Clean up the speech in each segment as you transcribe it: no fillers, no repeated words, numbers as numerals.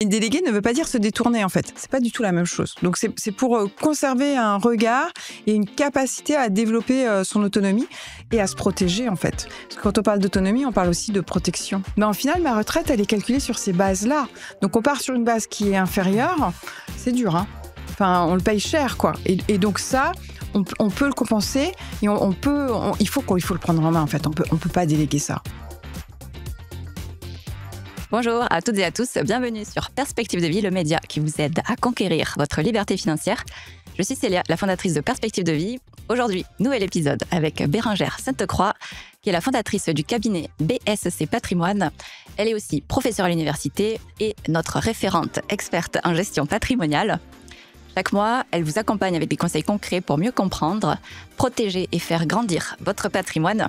Et déléguer ne veut pas dire se détourner, en fait. C'est pas du tout la même chose. Donc, c'est pour conserver un regard et une capacité à développer son autonomie et à se protéger, en fait. Parce que quand on parle d'autonomie, on parle aussi de protection. Mais en final, ma retraite, elle est calculée sur ces bases-là. Donc, on part sur une base qui est inférieure. C'est dur, hein. Enfin, on le paye cher, quoi. Et donc ça, on peut le compenser et il faut le prendre en main, en fait. On peut pas déléguer ça. Bonjour à toutes et à tous, bienvenue sur Perspective de vie, le média qui vous aide à conquérir votre liberté financière. Je suis Célia, la fondatrice de Perspective de vie. Aujourd'hui, nouvel épisode avec Bérengère Sainte-Croix, qui est la fondatrice du cabinet BSC Patrimoine. Elle est aussi professeure à l'université et notre référente experte en gestion patrimoniale. Chaque mois, elle vous accompagne avec des conseils concrets pour mieux comprendre, protéger et faire grandir votre patrimoine.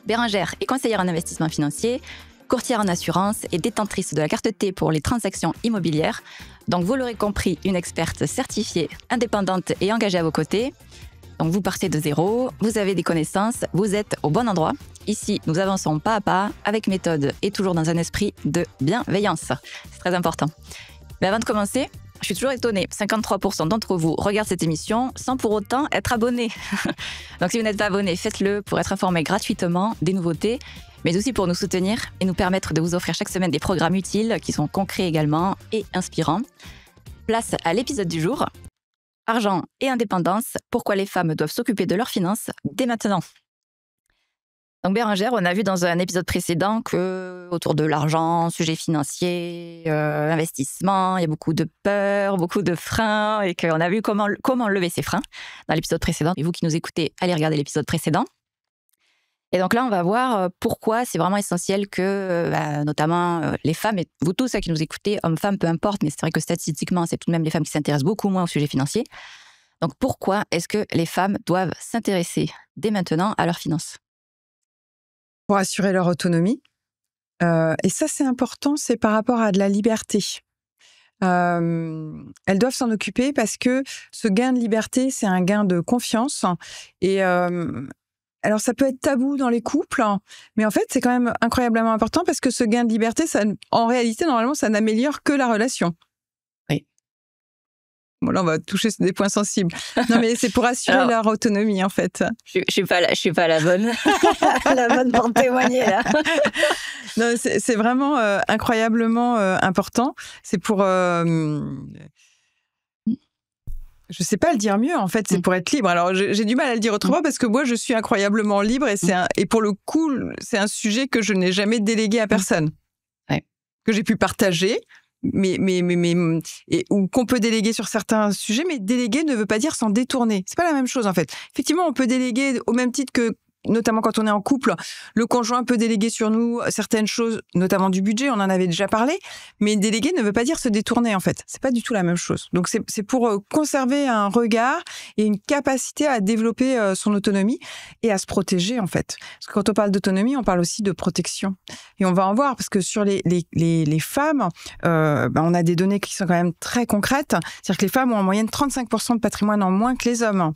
Bérengère est conseillère en investissement financier, courtière en assurance et détentrice de la carte T pour les transactions immobilières. Donc, vous l'aurez compris, une experte certifiée, indépendante et engagée à vos côtés. Donc, vous partez de zéro, vous avez des connaissances, vous êtes au bon endroit. Ici, nous avançons pas à pas, avec méthode et toujours dans un esprit de bienveillance. C'est très important. Mais avant de commencer, je suis toujours étonnée, 53% d'entre vous regardent cette émission sans pour autant être abonnés. Donc, si vous n'êtes pas abonné, faites-le pour être informé gratuitement des nouveautés, mais aussi pour nous soutenir et nous permettre de vous offrir chaque semaine des programmes utiles qui sont concrets également et inspirants. Place à l'épisode du jour. Argent et indépendance, pourquoi les femmes doivent s'occuper de leurs finances dès maintenant. Donc Bérengère, on a vu dans un épisode précédent que autour de l'argent, sujet financier, investissement, il y a beaucoup de peur, beaucoup de freins et qu'on a vu comment lever ces freins dans l'épisode précédent. Et vous qui nous écoutez, allez regarder l'épisode précédent. Et donc là, on va voir pourquoi c'est vraiment essentiel que, notamment les femmes, et vous tous qui nous écoutez, hommes-femmes, peu importe, mais c'est vrai que statistiquement, c'est tout de même les femmes qui s'intéressent beaucoup moins au sujet financier. Donc pourquoi est-ce que les femmes doivent s'intéresser dès maintenant à leurs finances ? Pour assurer leur autonomie. Et ça, c'est important, c'est par rapport à de la liberté. Elles doivent s'en occuper parce que ce gain de liberté, c'est un gain de confiance. Et alors, ça peut être tabou dans les couples, mais en fait, c'est quand même incroyablement important parce que ce gain de liberté, en réalité, normalement, ça n'améliore que la relation. Oui. Bon, là, on va toucher sur des points sensibles. Non, mais c'est pour assurer leur autonomie, en fait. Je suis pas la bonne, la bonne pour témoigner, là. Non, c'est vraiment incroyablement important. C'est pour... Je sais pas le dire mieux, en fait, c'est pour être libre. Alors, j'ai du mal à le dire autrement parce que moi, je suis incroyablement libre et pour le coup, c'est un sujet que je n'ai jamais délégué à personne. Ouais. Que j'ai pu partager, ou qu'on peut déléguer sur certains sujets, mais déléguer ne veut pas dire s'en détourner. C'est pas la même chose, en fait. Effectivement, on peut déléguer au même titre que, notamment quand on est en couple, le conjoint peut déléguer sur nous certaines choses, notamment du budget, on en avait déjà parlé, mais déléguer ne veut pas dire se détourner, en fait. C'est pas du tout la même chose. Donc, c'est pour conserver un regard et une capacité à développer son autonomie et à se protéger, en fait. Parce que quand on parle d'autonomie, on parle aussi de protection. Et on va en voir, parce que sur les femmes, on a des données qui sont quand même très concrètes. C'est-à-dire que les femmes ont en moyenne 35% de patrimoine en moins que les hommes.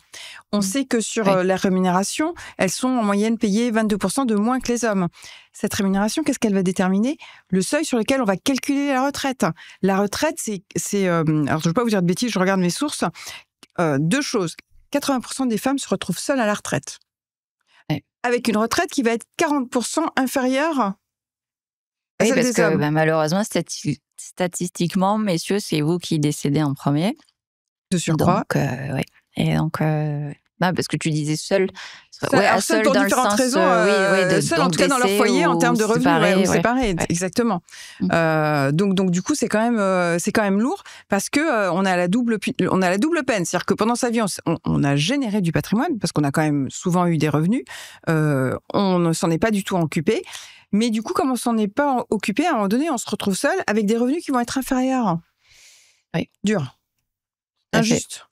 On sait que sur la rémunération, elles sont en moyenne payées 22% de moins que les hommes. Cette rémunération, qu'est-ce qu'elle va déterminer ? Le seuil sur lequel on va calculer la retraite. La retraite, c'est alors je ne veux pas vous dire de bêtises, je regarde mes sources. Deux choses. 80% des femmes se retrouvent seules à la retraite. Ouais. Avec une retraite qui va être 40% inférieure à celle des hommes. Malheureusement, statistiquement, messieurs, c'est vous qui décédez en premier. De surcroît. Donc, ouais. Et donc... parce que tu disais seul seul pour différentes raisons. Seul en tout cas dans leur foyer en termes de revenus, séparés, exactement. Donc du coup c'est quand même lourd parce que on a la double peine, c'est-à-dire que pendant sa vie on a généré du patrimoine parce qu'on a quand même souvent eu des revenus, on ne s'en est pas du tout occupé, mais du coup comme on s'en est pas occupé, à un moment donné on se retrouve seul avec des revenus qui vont être inférieurs. Oui. Dur, injuste.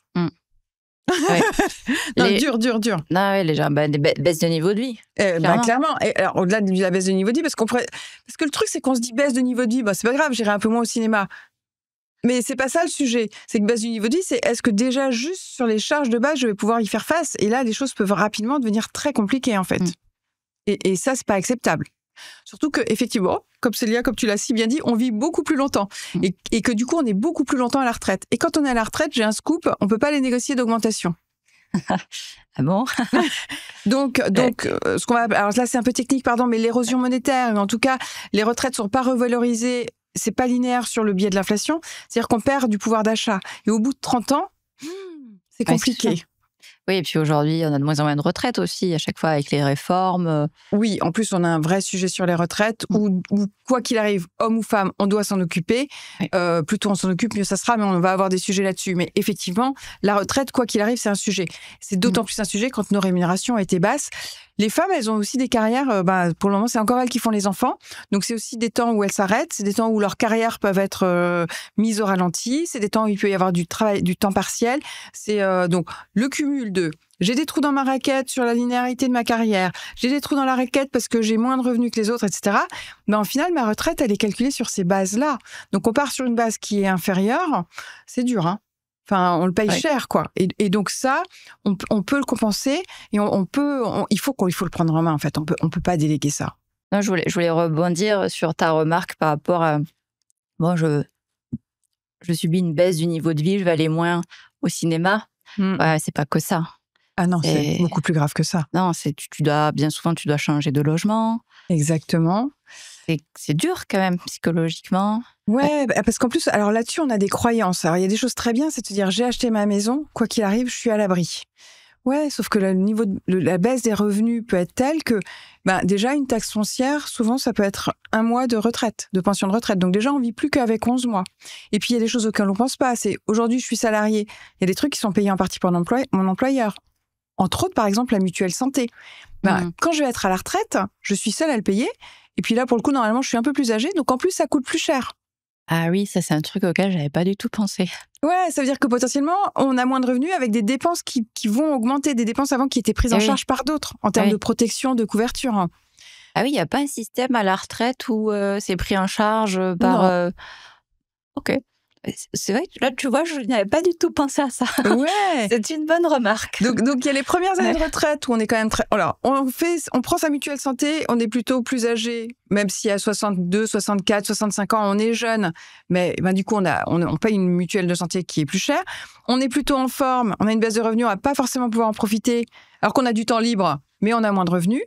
Ouais. Dur. Non, ouais, des baisses de niveau de vie. Clairement. Et alors, au-delà de la baisse de niveau de vie, parce que le truc, c'est qu'on se dit baisse de niveau de vie, c'est pas grave, j'irai un peu moins au cinéma. Mais c'est pas ça le sujet. C'est que baisse du niveau de vie, c'est est-ce que déjà, juste sur les charges de base, je vais pouvoir y faire face ? Et là, les choses peuvent rapidement devenir très compliquées, en fait. Et ça, c'est pas acceptable. Surtout que, effectivement, comme Célia, comme tu l'as si bien dit, on vit beaucoup plus longtemps. Et que du coup, on est beaucoup plus longtemps à la retraite. Et quand on est à la retraite, j'ai un scoop, on peut pas les négocier d'augmentation. Ah bon? Donc, ce qu'on va, alors là, c'est un peu technique, pardon, mais l'érosion monétaire, mais en tout cas, les retraites sont pas revalorisées, c'est pas linéaire sur le biais de l'inflation, c'est-à-dire qu'on perd du pouvoir d'achat. Et au bout de 30 ans, c'est compliqué. Oui, et puis aujourd'hui, on a de moins en moins de retraites aussi, à chaque fois avec les réformes. Oui, en plus, on a un vrai sujet sur les retraites où quoi qu'il arrive, homme ou femme, on doit s'en occuper. Oui. Plus tôt on s'en occupe, mieux ça sera, mais on va avoir des sujets là-dessus. Mais effectivement, la retraite, quoi qu'il arrive, c'est un sujet. C'est d'autant plus un sujet quand nos rémunérations étaient basses. Les femmes, elles ont aussi des carrières, pour le moment, c'est encore elles qui font les enfants. Donc, c'est aussi des temps où elles s'arrêtent. C'est des temps où leurs carrières peuvent être mises au ralenti. C'est des temps où il peut y avoir du travail, du temps partiel. C'est donc le cumul de j'ai des trous dans ma raquette sur la linéarité de ma carrière, j'ai des trous dans la raquette parce que j'ai moins de revenus que les autres, etc. Mais en final, ma retraite, elle est calculée sur ces bases-là. Donc, on part sur une base qui est inférieure. C'est dur, hein. Enfin, on le paye cher, quoi. Et donc ça, on peut le compenser et il faut le prendre en main, en fait. On peut pas déléguer ça. Non, je voulais rebondir sur ta remarque par rapport à... Bon, je subis une baisse du niveau de vie, je vais aller moins au cinéma. Ouais, c'est pas que ça. Ah non, c'est beaucoup plus grave que ça. Non, bien souvent, tu dois changer de logement. Exactement. C'est dur quand même, psychologiquement. Ouais, parce qu'en plus, alors là-dessus, on a des croyances. Alors, il y a des choses très bien, c'est de se dire, j'ai acheté ma maison, quoi qu'il arrive, je suis à l'abri. Ouais, sauf que le niveau la baisse des revenus peut être telle que, déjà, une taxe foncière, souvent, ça peut être 1 mois de retraite, de pension de retraite. Donc déjà, on vit plus qu'avec 11 mois. Et puis, il y a des choses auxquelles on pense pas. C'est, aujourd'hui, je suis salarié. Il y a des trucs qui sont payés en partie par mon employeur. Entre autres, par exemple, la mutuelle santé. Quand je vais être à la retraite, je suis seule à le payer. Et puis là, pour le coup, normalement, je suis un peu plus âgée. Donc, en plus, ça coûte plus cher. Ah oui, ça, c'est un truc auquel j'avais pas du tout pensé. Ouais, ça veut dire que potentiellement, on a moins de revenus avec des dépenses qui vont augmenter, des dépenses avant qui étaient prises en charge par d'autres, en termes de protection, de couverture. Ah oui, il n'y a pas un système à la retraite où c'est pris en charge par... Ok. C'est vrai que là, tu vois, je n'avais pas du tout pensé à ça. Ouais. C'est une bonne remarque. Donc il y a les premières années de retraite où on est quand même très... Alors, on prend sa mutuelle santé, on est plutôt plus âgé, même si à 62, 64, 65 ans, on est jeune. Mais du coup, on paye une mutuelle de santé qui est plus chère. On est plutôt en forme, on a une baisse de revenus, on va pas forcément pouvoir en profiter, alors qu'on a du temps libre, mais on a moins de revenus.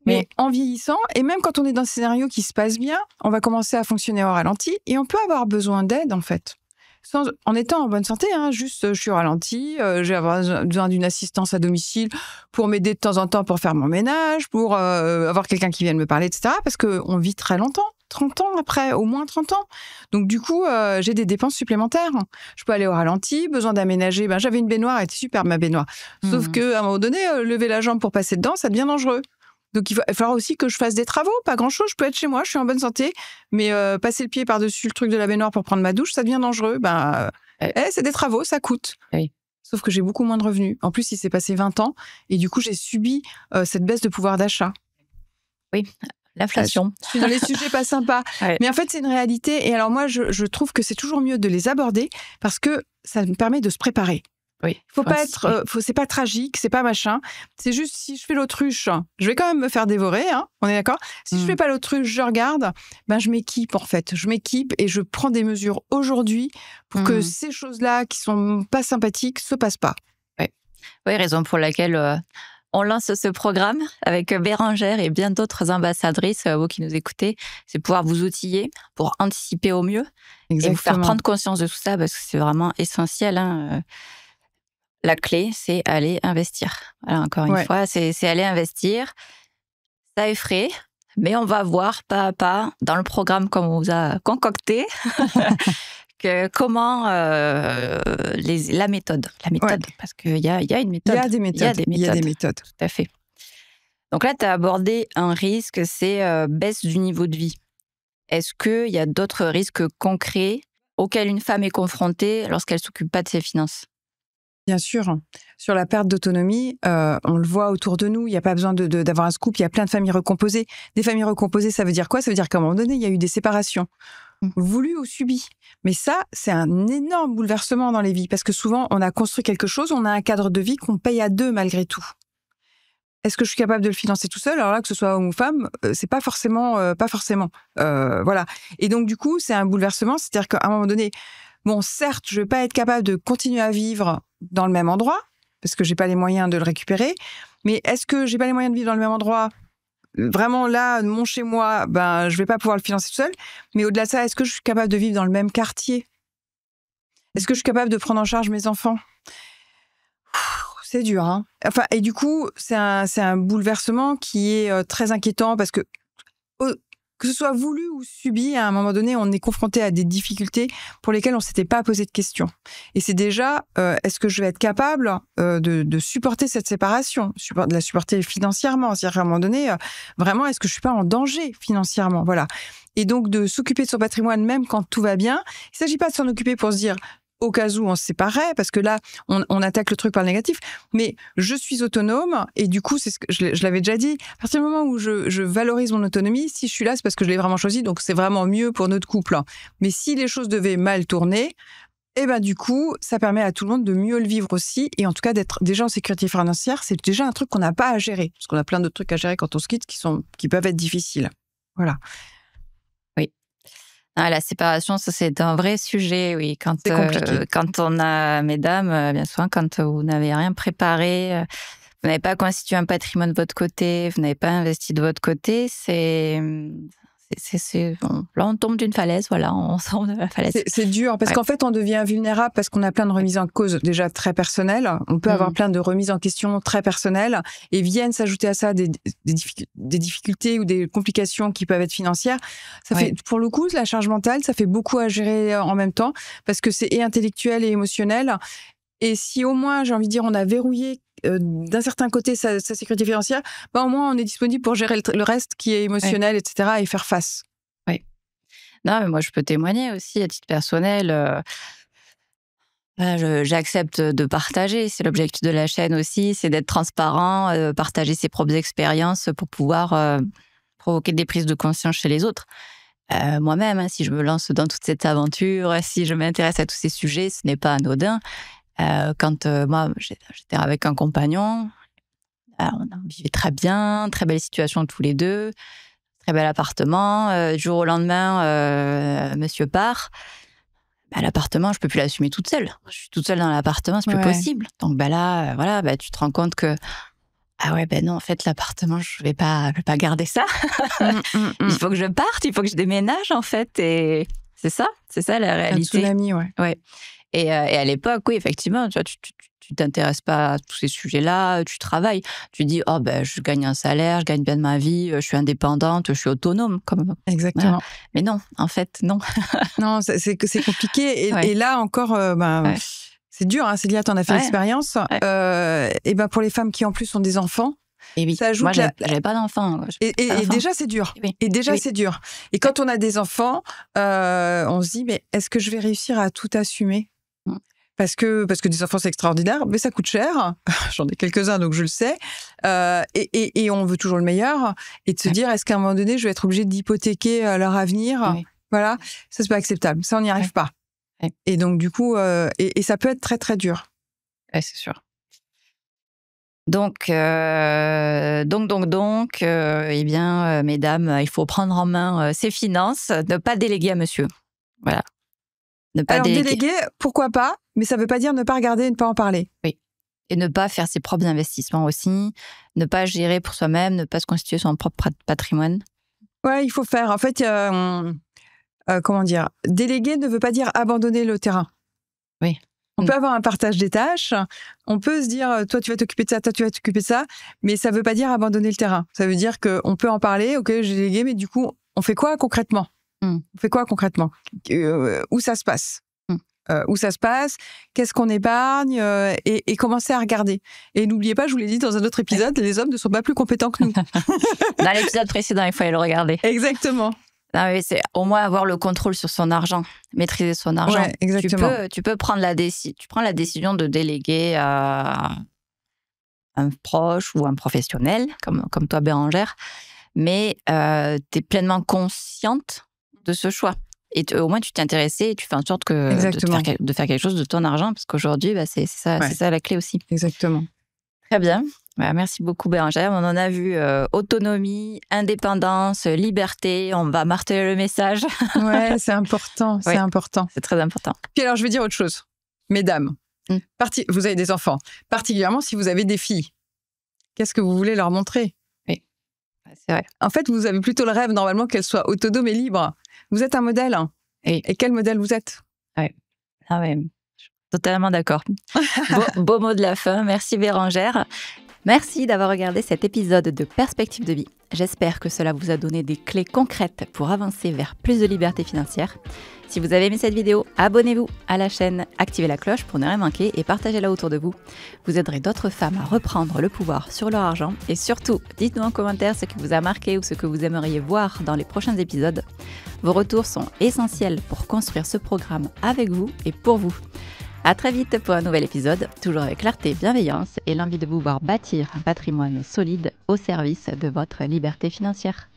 Mais en vieillissant, et même quand on est dans un scénario qui se passe bien, on va commencer à fonctionner au ralenti et on peut avoir besoin d'aide, en fait. En étant en bonne santé, juste je suis au ralenti, j'ai besoin d'une assistance à domicile pour m'aider de temps en temps pour faire mon ménage, pour avoir quelqu'un qui vienne me parler, etc. Parce qu'on vit très longtemps, 30 ans après, au moins 30 ans. Donc du coup, j'ai des dépenses supplémentaires. Je peux aller au ralenti, besoin d'aménager. J'avais une baignoire, elle était superbe ma baignoire. Sauf qu'à un moment donné, lever la jambe pour passer dedans, ça devient dangereux. Donc, il va falloir aussi que je fasse des travaux. Pas grand-chose, je peux être chez moi, je suis en bonne santé. Mais passer le pied par-dessus le truc de la baignoire pour prendre ma douche, ça devient dangereux. C'est des travaux, ça coûte. Oui. Sauf que j'ai beaucoup moins de revenus. En plus, il s'est passé 20 ans. Et du coup, j'ai subi cette baisse de pouvoir d'achat. Oui, l'inflation. Je suis dans les sujets pas sympas. Ouais. Mais en fait, c'est une réalité. Et alors moi, je trouve que c'est toujours mieux de les aborder parce que ça me permet de se préparer. Oui, c'est pas tragique, c'est pas machin. C'est juste, si je fais l'autruche, je vais quand même me faire dévorer, on est d'accord? Si je fais pas l'autruche, je regarde, je m'équipe en fait. Je m'équipe et je prends des mesures aujourd'hui pour que ces choses-là qui sont pas sympathiques se passent pas. Oui, raison pour laquelle on lance ce programme avec Bérangère et bien d'autres ambassadrices, vous qui nous écoutez. C'est pouvoir vous outiller pour anticiper au mieux. Exactement. Et vous faire prendre conscience de tout ça parce que c'est vraiment essentiel. La clé, c'est aller investir. Voilà, encore une fois, c'est aller investir. Ça effraie, mais on va voir pas à pas dans le programme qu'on vous a concocté comment la méthode. Parce qu'il y a une méthode. Il y a des méthodes. Tout à fait. Donc là, tu as abordé un risque, c'est baisse du niveau de vie. Est-ce qu'il y a d'autres risques concrets auxquels une femme est confrontée lorsqu'elle ne s'occupe pas de ses finances ? Bien sûr. Sur la perte d'autonomie, on le voit autour de nous, il n'y a pas besoin d'avoir un scoop, il y a plein de familles recomposées. Des familles recomposées, ça veut dire quoi? Ça veut dire qu'à un moment donné, il y a eu des séparations, voulues ou subies. Mais ça, c'est un énorme bouleversement dans les vies, parce que souvent, on a construit quelque chose, on a un cadre de vie qu'on paye à deux malgré tout. est-ce que je suis capable de le financer tout seul? Alors là, que ce soit homme ou femme, c'est pas forcément. Voilà. Et donc, du coup, c'est un bouleversement. C'est-à-dire qu'à un moment donné, bon, certes, je vais pas être capable de continuer à vivre dans le même endroit parce que j'ai pas les moyens de le récupérer. Mais est-ce que j'ai pas les moyens de vivre dans le même endroit? Vraiment, là, mon chez moi, je vais pas pouvoir le financer tout seul. Mais au-delà de ça, est-ce que je suis capable de vivre dans le même quartier? Est-ce que je suis capable de prendre en charge mes enfants? C'est dur, hein. Enfin, et du coup, c'est un bouleversement qui est très inquiétant parce que ce soit voulu ou subi, à un moment donné, on est confronté à des difficultés pour lesquelles on ne s'était pas posé de questions. Et c'est déjà, est-ce que je vais être capable de supporter cette séparation, de la supporter financièrement? C'est-à-dire qu'à un moment donné, vraiment, est-ce que je ne suis pas en danger financièrement? Voilà. Et donc, de s'occuper de son patrimoine, même quand tout va bien, il ne s'agit pas de s'en occuper pour se dire, au cas où on se séparait, parce que là, on attaque le truc par le négatif, mais je suis autonome, et du coup, c'est ce que je l'avais déjà dit, à partir du moment où je valorise mon autonomie, si je suis là, c'est parce que je l'ai vraiment choisi, donc c'est vraiment mieux pour notre couple. Mais si les choses devaient mal tourner, du coup, ça permet à tout le monde de mieux le vivre aussi, et en tout cas d'être déjà en sécurité financière, c'est déjà un truc qu'on n'a pas à gérer, parce qu'on a plein d'autres trucs à gérer quand on se quitte qui peuvent être difficiles. Voilà. La séparation, ça c'est un vrai sujet, oui. C'est compliqué. Quand on a, mesdames, bien souvent, quand vous n'avez rien préparé, vous n'avez pas constitué un patrimoine de votre côté, vous n'avez pas investi de votre côté, là on tombe d'une falaise, voilà, on tombe de la falaise. C'est dur, parce qu'en fait on devient vulnérable parce qu'on a plein de remises en cause déjà très personnelles. On peut avoir plein de remises en question très personnelles et viennent s'ajouter à ça des difficultés ou des complications qui peuvent être financières. Ça fait, pour le coup, la charge mentale, ça fait beaucoup à gérer en même temps parce que c'est et intellectuel et émotionnel. Et si au moins, j'ai envie de dire, on a verrouillé d'un certain côté sa sécurité financière, au moins on est disponible pour gérer le reste qui est émotionnel, etc. et faire face. Oui. Non, mais moi je peux témoigner aussi à titre personnel. J'accepte de partager. C'est l'objectif de la chaîne aussi, c'est d'être transparent, partager ses propres expériences pour pouvoir provoquer des prises de conscience chez les autres. Moi-même, si je me lance dans toute cette aventure, si je m'intéresse à tous ces sujets, ce n'est pas anodin. Quand moi, j'étais avec un compagnon, on vivait très bien, très belle situation tous les deux, très bel appartement. Du jour au lendemain, monsieur part. L'appartement, je peux plus l'assumer toute seule. Je suis toute seule dans l'appartement, c'est plus possible. Donc là, tu te rends compte que non, en fait, l'appartement, je vais pas garder ça. Il faut que je parte, il faut que je déménage, en fait. Et c'est ça la réalité. Un tsunami, ouais. Et à l'époque, oui, effectivement, tu t'intéresses pas à tous ces sujets-là, tu travailles. Tu dis, je gagne un salaire, je gagne bien de ma vie, je suis indépendante, je suis autonome. Exactement. Voilà. Mais non, en fait, non. Non, c'est compliqué. Et là encore, c'est dur, hein, Célia, t'en as fait l'expérience. Et pour les femmes qui, en plus, ont des enfants, et oui. Ça ajoute moi, j'avais pas d'enfants. Et déjà, c'est dur. Oui. Et déjà, c'est dur. Et quand on a des enfants, on se dit, mais est-ce que je vais réussir à tout assumer ? Parce que des enfants, c'est extraordinaire, mais ça coûte cher. J'en ai quelques-uns, donc je le sais. Et on veut toujours le meilleur. Et de se dire, est-ce qu'à un moment donné, je vais être obligée d'hypothéquer leur avenir ? Voilà, ça, c'est pas acceptable. Ça, on n'y arrive pas. Et donc, du coup, et ça peut être très, très dur. Oui, c'est sûr. Donc, mesdames, il faut prendre en main ses finances, ne pas déléguer à monsieur. Voilà. Alors, déléguer, pourquoi pas, mais ça ne veut pas dire ne pas regarder et ne pas en parler. Oui. Et ne pas faire ses propres investissements aussi, ne pas gérer pour soi-même, ne pas se constituer son propre patrimoine. Ouais, il faut faire. En fait, comment dire, déléguer ne veut pas dire abandonner le terrain. Oui. On peut avoir un partage des tâches, on peut se dire, toi tu vas t'occuper de ça, toi tu vas t'occuper de ça, mais ça ne veut pas dire abandonner le terrain. Ça veut dire qu'on peut en parler, ok, j'ai délégué, mais du coup, on fait quoi concrètement ? On fait quoi concrètement ? Où ça se passe ? Où ça se passe ? Qu'est-ce qu'on épargne ? Et commencer à regarder. Et n'oubliez pas, je vous l'ai dit dans un autre épisode, les hommes ne sont pas plus compétents que nous. Dans l'épisode précédent, il fallait le regarder. Exactement. Non, mais c'est au moins avoir le contrôle sur son argent, maîtriser son argent. Ouais, exactement. Tu peux prendre tu prends la décision de déléguer à un proche ou un professionnel, comme toi, Bérangère, mais tu es pleinement consciente de ce choix. Et au moins, tu t'es intéressée et tu fais en sorte de faire quelque chose de ton argent, parce qu'aujourd'hui, c'est ça la clé aussi. Exactement. Très bien. Merci beaucoup Bérangère. On en a vu autonomie, indépendance, liberté. On va marteler le message. Ouais, c'est important, c'est important. C'est très important. Puis alors, je vais dire autre chose. Mesdames, vous avez des enfants, particulièrement si vous avez des filles. Qu'est-ce que vous voulez leur montrer? Oui, c'est vrai. En fait, vous avez plutôt le rêve, normalement, qu'elles soient autonomes et libres. Vous êtes un modèle. Oui. Et quel modèle vous êtes? Oui. Ah ouais, je suis totalement d'accord. Beau mot de la fin. Merci Bérangère. Merci d'avoir regardé cet épisode de Perspective de vie. J'espère que cela vous a donné des clés concrètes pour avancer vers plus de liberté financière. Si vous avez aimé cette vidéo, abonnez-vous à la chaîne, activez la cloche pour ne rien manquer et partagez-la autour de vous. Vous aiderez d'autres femmes à reprendre le pouvoir sur leur argent. Et surtout, dites-nous en commentaire ce qui vous a marqué ou ce que vous aimeriez voir dans les prochains épisodes. Vos retours sont essentiels pour construire ce programme avec vous et pour vous. À très vite pour un nouvel épisode, toujours avec clarté, bienveillance et l'envie de vous voir bâtir un patrimoine solide au service de votre liberté financière.